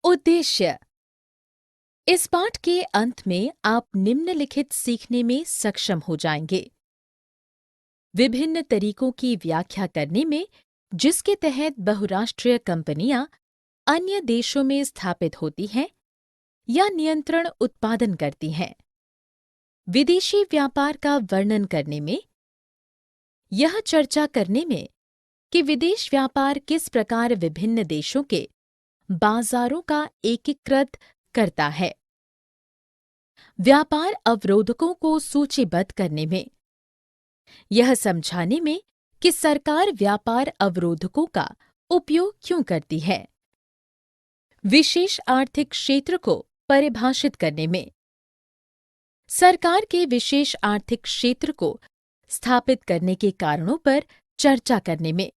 उद्देश्य। इस पाठ के अंत में आप निम्नलिखित सीखने में सक्षम हो जाएंगे। विभिन्न तरीकों की व्याख्या करने में जिसके तहत बहुराष्ट्रीय कंपनियां अन्य देशों में स्थापित होती हैं या नियंत्रण उत्पादन करती हैं। विदेशी व्यापार का वर्णन करने में यह चर्चा करने में कि विदेश व्यापार किस प्रकार विभिन्न देशों के बाजारों का एकीकृत करता है। व्यापार अवरोधकों को सूचीबद्ध करने में यह समझाने में कि सरकार व्यापार अवरोधकों का उपयोग क्यों करती है। विशेष आर्थिक क्षेत्र को परिभाषित करने में सरकार के विशेष आर्थिक क्षेत्र को स्थापित करने के कारणों पर चर्चा करने में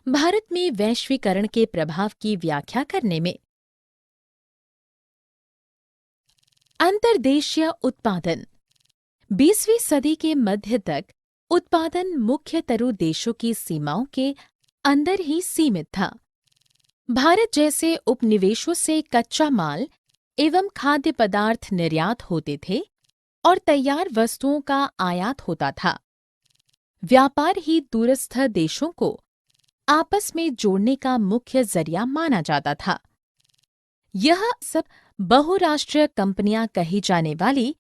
भारत में वैश्वीकरण के प्रभाव की व्याख्या करने में अंतर्देशीय उत्पादन। 20वीं सदी के मध्य तक उत्पादन मुख्यतरू देशों की सीमाओं के अंदर ही सीमित था। भारत जैसे उपनिवेशों से कच्चा माल एवं खाद्य पदार्थ निर्यात होते थे और तैयार वस्तुओं का आयात होता था। व्यापार ही दूरस्थ देशों को आपस में जोड़ने का मुख्य जरिया माना जाता था। यह सब बहुराष्ट्रीय कंपनियां कही जाने वाली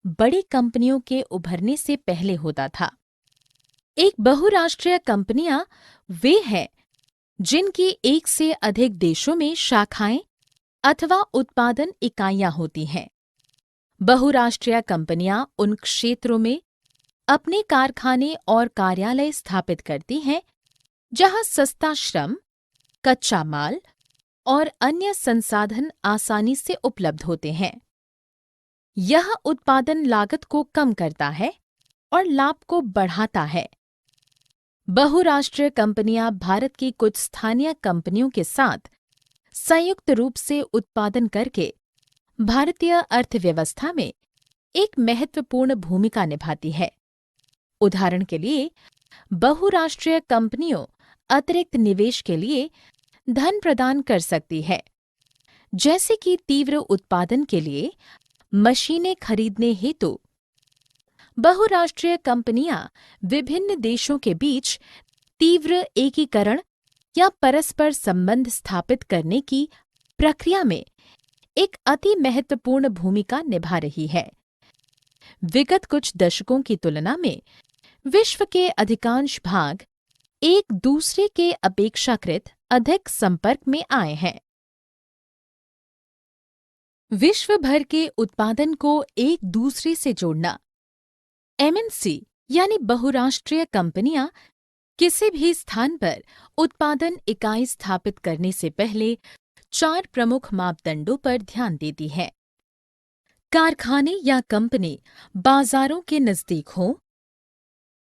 बड़ी कंपनियों के उभरने से पहले होता था। एक बहुराष्ट्रीय कंपनियां वे हैं जिनकी एक से अधिक देशों में शाखाएं अथवा उत्पादन इकाइयां होती हैं। बहुराष्ट्रीय कंपनियां उन क्षेत्रों में अपने कारखाने और कार्यालय स्थापित करती हैं जहां सस्ता श्रम, कच्चा माल और अन्य संसाधन आसानी से उपलब्ध होते हैं। यह उत्पादन लागत को कम करता है और लाभ को बढ़ाता है। बहुराष्ट्रीय कंपनियां भारत की कुछ स्थानीय कंपनियों के साथ संयुक्त रूप से उत्पादन करके भारतीय अर्थव्यवस्था में एक महत्वपूर्ण भूमिका निभाती है। उदाहरण के लिए, बहुराष्ट्रीय कंपनियों अतिरिक्त निवेश के लिए धन प्रदान कर सकती है, जैसे कि तीव्र उत्पादन के लिए मशीनें खरीदने हेतु। बहुराष्ट्रीय कंपनियां विभिन्न देशों के बीच तीव्र एकीकरण या परस्पर संबंध स्थापित करने की प्रक्रिया में एक अति महत्वपूर्ण भूमिका निभा रही है। विगत कुछ दशकों की तुलना में विश्व के अधिकांश भाग एक दूसरे के अपेक्षाकृत अधिक संपर्क में आए हैं। विश्व भर के उत्पादन को एक दूसरे से जोड़ना। एमएनसी यानी बहुराष्ट्रीय कंपनियां किसी भी स्थान पर उत्पादन इकाई स्थापित करने से पहले 4 प्रमुख मापदंडों पर ध्यान देती है। कारखाने या कंपनी बाजारों के नजदीक हो,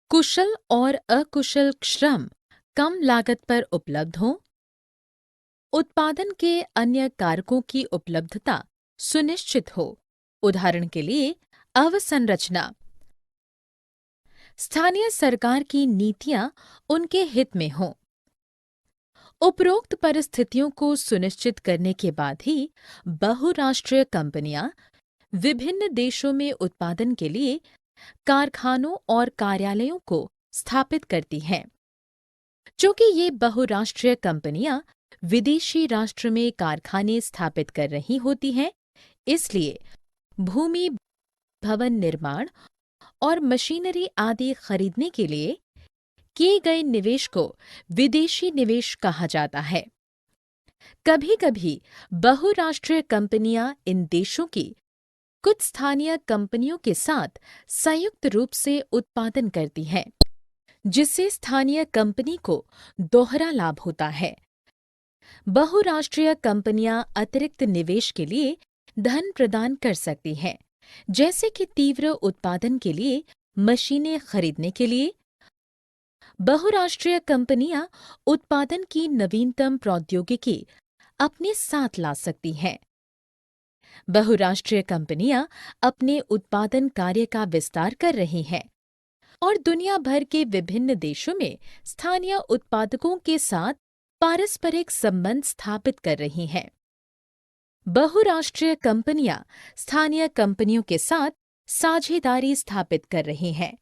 कुशल और अकुशल श्रम कम लागत पर उपलब्ध हो, उत्पादन के अन्य कारकों की उपलब्धता सुनिश्चित हो। उदाहरण के लिए, अवसंरचना। स्थानीय सरकार की नीतियां उनके हित में हों। उपरोक्त परिस्थितियों को सुनिश्चित करने के बाद ही बहुराष्ट्रीय कंपनियां विभिन्न देशों में उत्पादन के लिए कारखानों और कार्यालयों को स्थापित करती हैं। चूंकि ये बहुराष्ट्रीय कंपनियां विदेशी राष्ट्र में कारखाने स्थापित कर रही होती हैं, इसलिए भूमि, भवन निर्माण और मशीनरी आदि खरीदने के लिए किए गए निवेश को विदेशी निवेश कहा जाता है। कभी-कभी बहुराष्ट्रीय कंपनियां इन देशों की कुछ स्थानीय कंपनियों के साथ संयुक्त रूप से उत्पादन करती हैं, जिससे स्थानीय कंपनी को दोहरा लाभ होता है। बहुराष्ट्रीय कंपनियां अतिरिक्त निवेश के लिए धन प्रदान कर सकती हैं, जैसे कि तीव्र उत्पादन के लिए मशीनें खरीदने के लिए। बहुराष्ट्रीय कंपनियां उत्पादन की नवीनतम प्रौद्योगिकी अपने साथ ला सकती हैं। बहुराष्ट्रीय कंपनियां अपने उत्पादन कार्य का विस्तार कर रही हैं और दुनिया भर के विभिन्न देशों में स्थानीय उत्पादकों के साथ पारस्परिक संबंध स्थापित कर रही हैं। बहुराष्ट्रीय कंपनियां स्थानीय कंपनियों के साथ साझेदारी स्थापित कर रही हैं।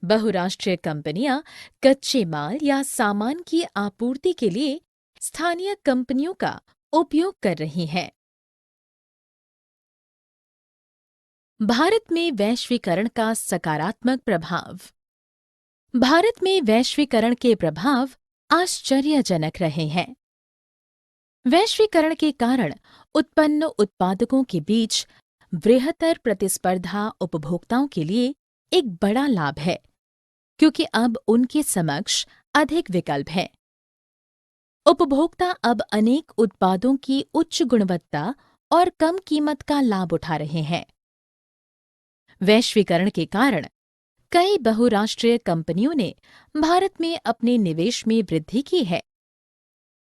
बहुराष्ट्रीय कंपनियां कच्चे माल या सामान की आपूर्ति के लिए स्थानीय कंपनियों का उपयोग कर रही हैं। भारत में वैश्वीकरण का सकारात्मक प्रभाव। भारत में वैश्वीकरण के प्रभाव आश्चर्यजनक रहे हैं। वैश्वीकरण के कारण उत्पन्न उत्पादकों के बीच बृहत्तर प्रतिस्पर्धा उपभोक्ताओं के लिए एक बड़ा लाभ है, क्योंकि अब उनके समक्ष अधिक विकल्प हैं। उपभोक्ता अब अनेक उत्पादों की उच्च गुणवत्ता और कम कीमत का लाभ उठा रहे हैं। वैश्वीकरण के कारण कई बहुराष्ट्रीय कंपनियों ने भारत में अपने निवेश में वृद्धि की है।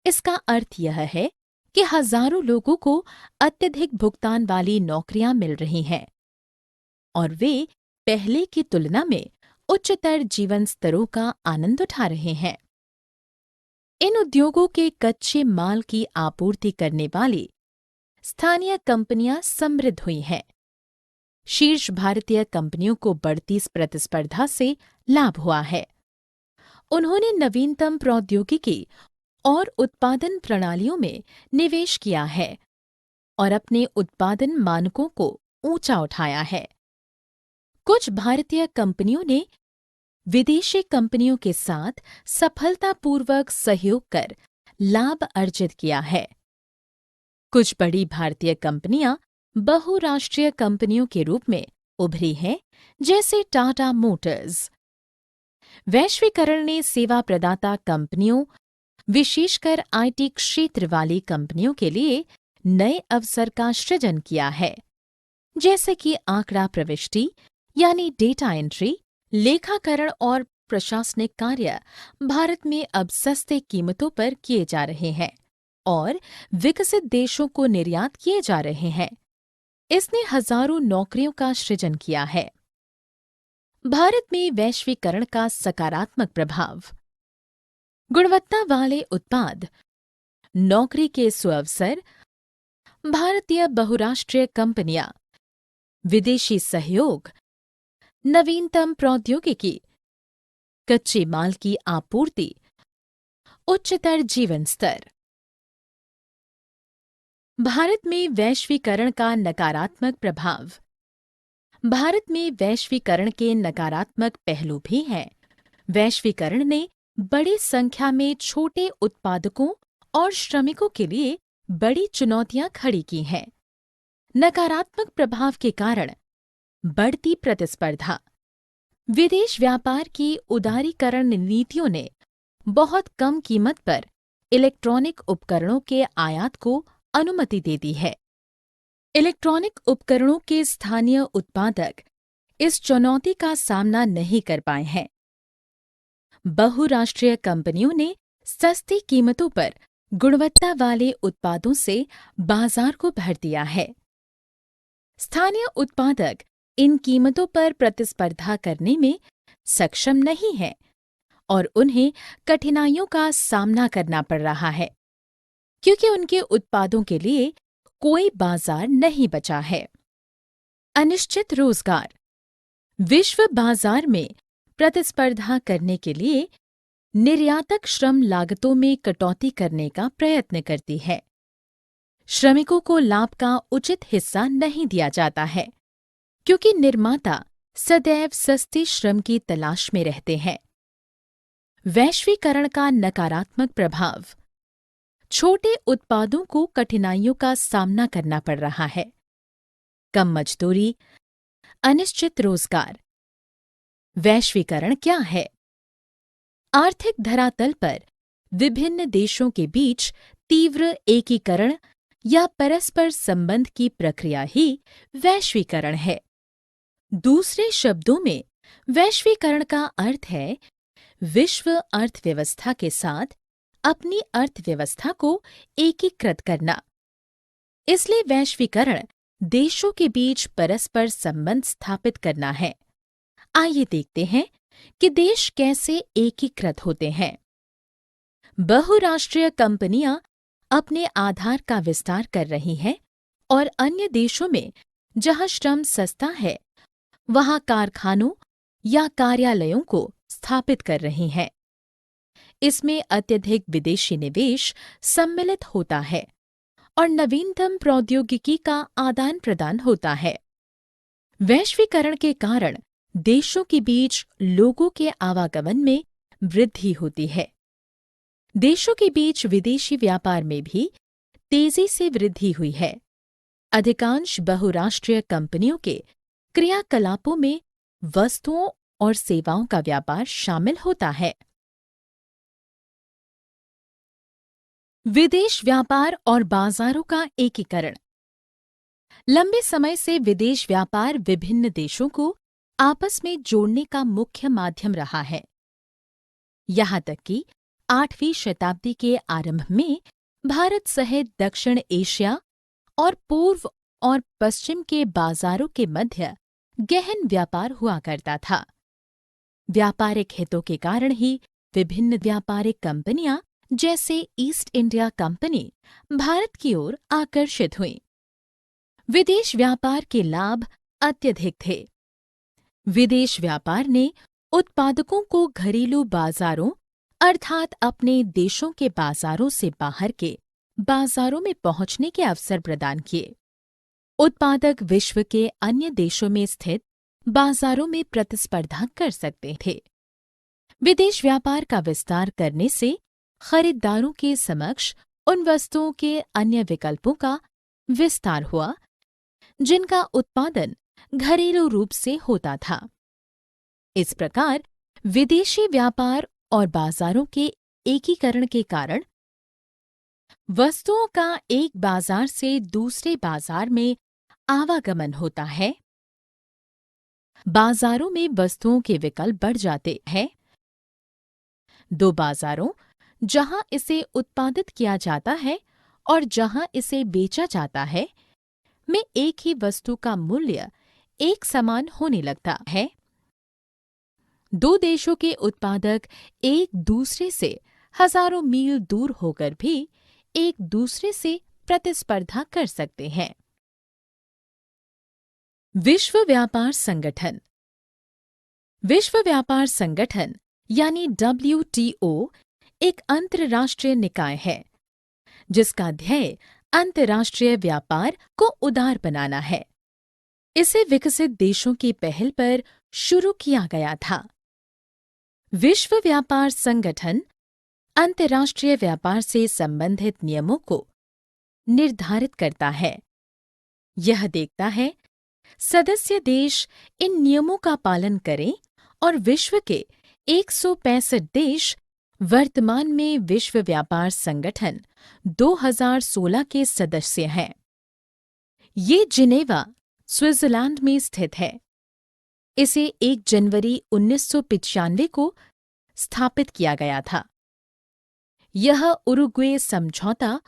इसका अर्थ यह है कि हजारों लोगों को अत्यधिक भुगतान वाली नौकरियां मिल रही हैं और वे पहले की तुलना में उच्चतर जीवन स्तरों का आनंद उठा रहे हैं। इन उद्योगों के कच्चे माल की आपूर्ति करने वाली स्थानीय कंपनियां समृद्ध हुई हैं। शीर्ष भारतीय कंपनियों को बढ़ती प्रतिस्पर्धा से लाभ हुआ है। उन्होंने नवीनतम प्रौद्योगिकी और उत्पादन प्रणालियों में निवेश किया है और अपने उत्पादन मानकों को ऊंचा उठाया है। कुछ भारतीय कंपनियों ने विदेशी कंपनियों के साथ सफलतापूर्वक सहयोग कर लाभ अर्जित किया है। कुछ बड़ी भारतीय कंपनियां बहुराष्ट्रीय कंपनियों के रूप में उभरी हैं, जैसे टाटा मोटर्स। वैश्वीकरण ने सेवा प्रदाता कंपनियों, विशेषकर आईटी क्षेत्र वाली कंपनियों के लिए नए अवसर का सृजन किया है, जैसे कि आंकड़ा प्रविष्टि यानी डेटा एंट्री, लेखाकरण और प्रशासनिक कार्य भारत में अब सस्ते कीमतों पर किए जा रहे हैं और विकसित देशों को निर्यात किए जा रहे हैं। इसने हजारों नौकरियों का सृजन किया है। भारत में वैश्वीकरण का सकारात्मक प्रभाव। गुणवत्ता वाले उत्पाद, नौकरी के सुअवसर, भारतीय बहुराष्ट्रीय कंपनियां, विदेशी सहयोग, नवीनतम प्रौद्योगिकी, कच्चे माल की आपूर्ति, उच्चतर जीवन स्तर। भारत में वैश्वीकरण का नकारात्मक प्रभाव। भारत में वैश्वीकरण के नकारात्मक पहलू भी हैं। वैश्वीकरण ने बड़ी संख्या में छोटे उत्पादकों और श्रमिकों के लिए बड़ी चुनौतियां खड़ी की हैं। नकारात्मक प्रभाव के कारण बढ़ती प्रतिस्पर्धा। विदेश व्यापार की उदारीकरण नीतियों ने बहुत कम कीमत पर इलेक्ट्रॉनिक उपकरणों के आयात को अनुमति दे दी है। इलेक्ट्रॉनिक उपकरणों के स्थानीय उत्पादक इस चुनौती का सामना नहीं कर पाए हैं। बहुराष्ट्रीय कंपनियों ने सस्ती कीमतों पर गुणवत्ता वाले उत्पादों से बाजार को भर दिया है। स्थानीय उत्पादक इन कीमतों पर प्रतिस्पर्धा करने में सक्षम नहीं हैं और उन्हें कठिनाइयों का सामना करना पड़ रहा है, क्योंकि उनके उत्पादों के लिए कोई बाजार नहीं बचा है। अनिश्चित रोजगार। विश्व बाजार में प्रतिस्पर्धा करने के लिए निर्यातक श्रम लागतों में कटौती करने का प्रयत्न करती है। श्रमिकों को लाभ का उचित हिस्सा नहीं दिया जाता है, क्योंकि निर्माता सदैव सस्ते श्रम की तलाश में रहते हैं। वैश्वीकरण का नकारात्मक प्रभाव। छोटे उत्पादों को कठिनाइयों का सामना करना पड़ रहा है। कम मजदूरी, अनिश्चित रोजगार। वैश्वीकरण क्या है? आर्थिक धरातल पर विभिन्न देशों के बीच तीव्र एकीकरण या परस्पर संबंध की प्रक्रिया ही वैश्वीकरण है। दूसरे शब्दों में, वैश्वीकरण का अर्थ है विश्व अर्थव्यवस्था के साथ अपनी अर्थव्यवस्था को एकीकृत करना। इसलिए वैश्वीकरण देशों के बीच परस्पर संबंध स्थापित करना है। आइए देखते हैं कि देश कैसे एकीकृत होते हैं। बहुराष्ट्रीय कंपनियां अपने आधार का विस्तार कर रही हैं और अन्य देशों में जहां श्रम सस्ता है, वहां कारखानों या कार्यालयों को स्थापित कर रही हैं। इसमें अत्यधिक विदेशी निवेश सम्मिलित होता है और नवीनतम प्रौद्योगिकी का आदान प्रदान होता है। वैश्वीकरण के कारण देशों के बीच लोगों के आवागमन में वृद्धि होती है। देशों के बीच विदेशी व्यापार में भी तेजी से वृद्धि हुई है। अधिकांश बहुराष्ट्रीय कंपनियों के क्रियाकलापों में वस्तुओं और सेवाओं का व्यापार शामिल होता है। विदेश व्यापार और बाजारों का एकीकरण। लंबे समय से विदेश व्यापार विभिन्न देशों को आपस में जोड़ने का मुख्य माध्यम रहा है। यहाँ तक कि 8वीं शताब्दी के आरंभ में भारत सहित दक्षिण एशिया और पूर्व और पश्चिम के बाजारों के मध्य गहन व्यापार हुआ करता था। व्यापारिक हितों के कारण ही विभिन्न व्यापारिक कंपनियां जैसे ईस्ट इंडिया कंपनी भारत की ओर आकर्षित हुईं। विदेश व्यापार के लाभ अत्यधिक थे। विदेश व्यापार ने उत्पादकों को घरेलू बाजारों अर्थात अपने देशों के बाजारों से बाहर के बाजारों में पहुंचने के अवसर प्रदान किए। उत्पादक विश्व के अन्य देशों में स्थित बाजारों में प्रतिस्पर्धा कर सकते थे। विदेश व्यापार का विस्तार करने से खरीदारों के समक्ष उन वस्तुओं के अन्य विकल्पों का विस्तार हुआ जिनका उत्पादन घरेलू रूप से होता था। इस प्रकार विदेशी व्यापार और बाजारों के एकीकरण के कारण वस्तुओं का एक बाजार से दूसरे बाजार में आवागमन होता है। बाजारों में वस्तुओं के विकल्प बढ़ जाते हैं। दो बाजारों, जहां इसे उत्पादित किया जाता है और जहां इसे बेचा जाता है, में एक ही वस्तु का मूल्य एक समान होने लगता है। दो देशों के उत्पादक एक दूसरे से हजारों मील दूर होकर भी एक दूसरे से प्रतिस्पर्धा कर सकते हैं। विश्व व्यापार संगठन। विश्व व्यापार संगठन यानी WTO एक अंतर्राष्ट्रीय निकाय है जिसका ध्येय अंतर्राष्ट्रीय व्यापार को उदार बनाना है। इसे विकसित देशों की पहल पर शुरू किया गया था। विश्व व्यापार संगठन अंतर्राष्ट्रीय व्यापार से संबंधित नियमों को निर्धारित करता है। यह देखता है सदस्य देश इन नियमों का पालन करें और विश्व के 165 देश वर्तमान में विश्व व्यापार संगठन 2016 के सदस्य हैं। ये जिनेवा, स्विट्जरलैंड में स्थित है। इसे 1 जनवरी 1995 को स्थापित किया गया था। यह उरुग्वे समझौता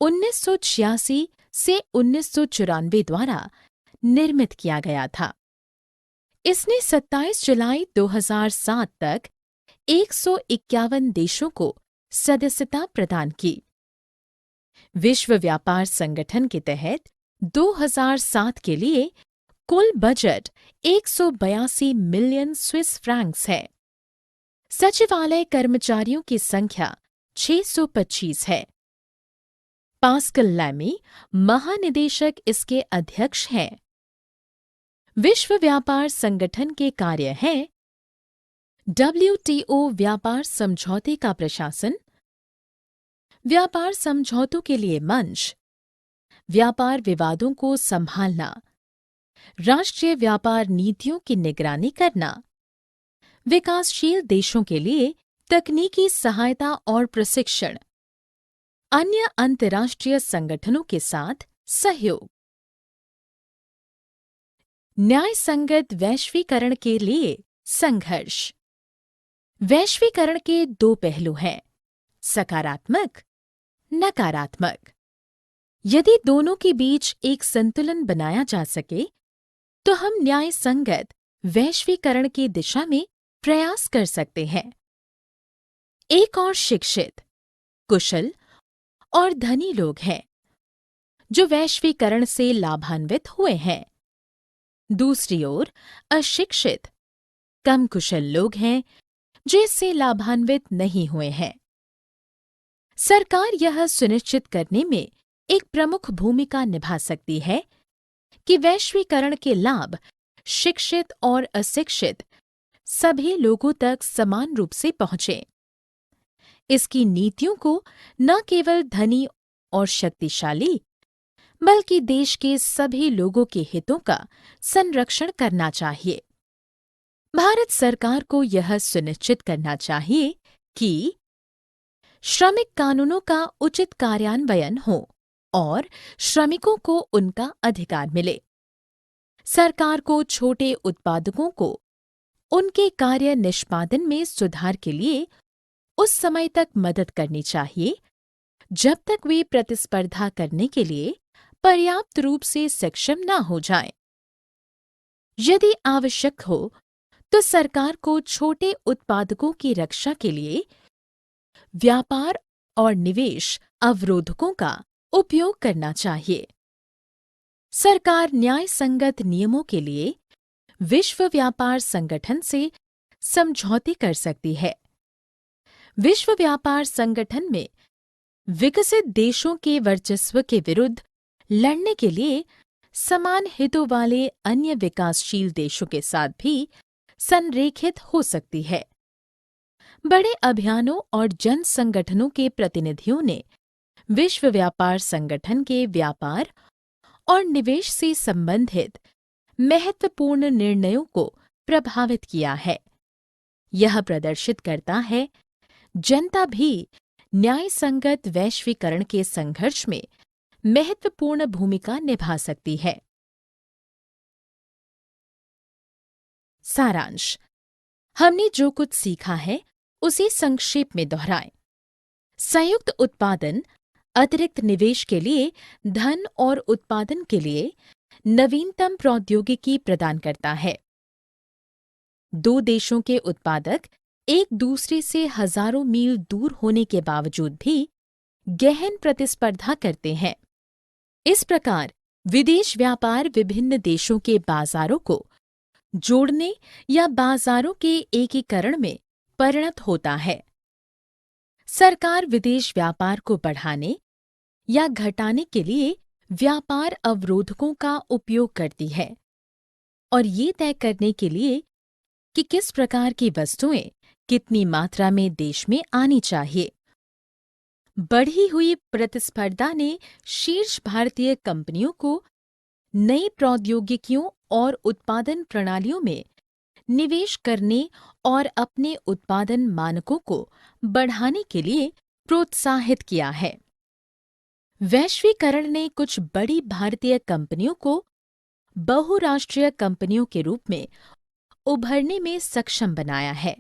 1986 से 1994 द्वारा निर्मित किया गया था। इसने 27 जुलाई 2007 तक 151 देशों को सदस्यता प्रदान की। विश्व व्यापार संगठन के तहत 2007 के लिए कुल बजट 182 मिलियन स्विस फ्रैंक्स है। सचिवालय कर्मचारियों की संख्या 625 है। पास्कल लैमी महानिदेशक इसके अध्यक्ष हैं। विश्व व्यापार संगठन के कार्य हैं WTO व्यापार समझौते का प्रशासन, व्यापार समझौतों के लिए मंच, व्यापार विवादों को संभालना, राष्ट्रीय व्यापार नीतियों की निगरानी करना, विकासशील देशों के लिए तकनीकी सहायता और प्रशिक्षण, अन्य अंतर्राष्ट्रीय संगठनों के साथ सहयोग। न्यायसंगत वैश्वीकरण के लिए संघर्ष। वैश्वीकरण के 2 पहलू हैं, सकारात्मक, नकारात्मक। यदि दोनों के बीच एक संतुलन बनाया जा सके तो हम न्यायसंगत वैश्वीकरण की दिशा में प्रयास कर सकते हैं। एक और शिक्षित, कुशल और धनी लोग हैं जो वैश्वीकरण से लाभान्वित हुए हैं। दूसरी ओर अशिक्षित, कम कुशल लोग हैं जो इससे लाभान्वित नहीं हुए हैं। सरकार यह सुनिश्चित करने में एक प्रमुख भूमिका निभा सकती है कि वैश्वीकरण के लाभ शिक्षित और अशिक्षित सभी लोगों तक समान रूप से पहुंचे। इसकी नीतियों को न केवल धनी और शक्तिशाली बल्कि देश के सभी लोगों के हितों का संरक्षण करना चाहिए। भारत सरकार को यह सुनिश्चित करना चाहिए कि श्रमिक कानूनों का उचित कार्यान्वयन हो और श्रमिकों को उनका अधिकार मिले। सरकार को छोटे उत्पादकों को उनके कार्य निष्पादन में सुधार के लिए उस समय तक मदद करनी चाहिए जब तक वे प्रतिस्पर्धा करने के लिए पर्याप्त रूप से सक्षम न हो जाएं। यदि आवश्यक हो तो सरकार को छोटे उत्पादकों की रक्षा के लिए व्यापार और निवेश अवरोधकों का उपयोग करना चाहिए। सरकार न्याय संगत नियमों के लिए विश्व व्यापार संगठन से समझौते कर सकती है। विश्व व्यापार संगठन में विकसित देशों के वर्चस्व के विरुद्ध लड़ने के लिए समान हितों वाले अन्य विकासशील देशों के साथ भी संरेखित हो सकती है। बड़े अभियानों और जन संगठनों के प्रतिनिधियों ने विश्व व्यापार संगठन के व्यापार और निवेश से संबंधित महत्वपूर्ण निर्णयों को प्रभावित किया है। यह प्रदर्शित करता है जनता भी न्याय संगत वैश्वीकरण के संघर्ष में महत्वपूर्ण भूमिका निभा सकती है। सारांश, हमने जो कुछ सीखा है उसे संक्षेप में दोहराएं। संयुक्त उत्पादन अतिरिक्त निवेश के लिए धन और उत्पादन के लिए नवीनतम प्रौद्योगिकी प्रदान करता है। दो देशों के उत्पादक एक दूसरे से हजारों मील दूर होने के बावजूद भी गहन प्रतिस्पर्धा करते हैं। इस प्रकार विदेश व्यापार विभिन्न देशों के बाजारों को जोड़ने या बाजारों के एकीकरण में परिणत होता है। सरकार विदेश व्यापार को बढ़ाने या घटाने के लिए व्यापार अवरोधकों का उपयोग करती है और ये तय करने के लिए कि किस प्रकार की वस्तुएं कितनी मात्रा में देश में आनी चाहिए। बढ़ी हुई प्रतिस्पर्धा ने शीर्ष भारतीय कंपनियों को नई प्रौद्योगिकियों और उत्पादन प्रणालियों में निवेश करने और अपने उत्पादन मानकों को बढ़ाने के लिए प्रोत्साहित किया है। वैश्वीकरण ने कुछ बड़ी भारतीय कंपनियों को बहुराष्ट्रीय कंपनियों के रूप में उभरने में सक्षम बनाया है।